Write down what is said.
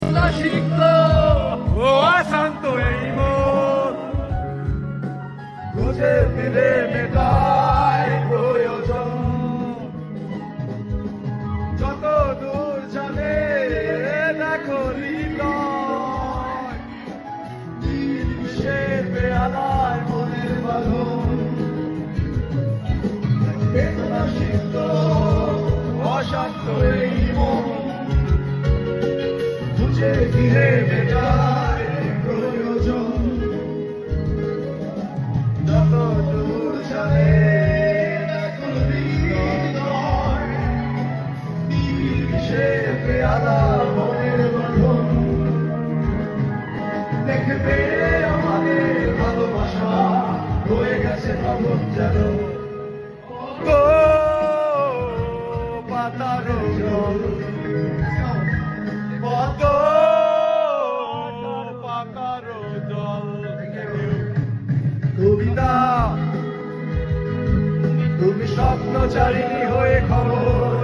সিক্ত ও অশান্ত এই মন খুঁজে ফিরে মেটায় প্রয়োজন যত দূর যাবে দেখো হৃদয় নির্বিশের বেহালায় মনের বাঁধন বেদনা সিক্ত অশান্ত এই মন খুঁজে ফিরে মেটায় প্রয়োজন যত দূর যাবে দেখো হৃদয় নির্বিশের বেহালা মনের বাঁধন দেখবে আমাদের ভালোবাসা হয়ে গেছে তখন যেন পাতার জল পাতার জল কবিতা তুমি স্বপ্নচারিণী হয়ে খবর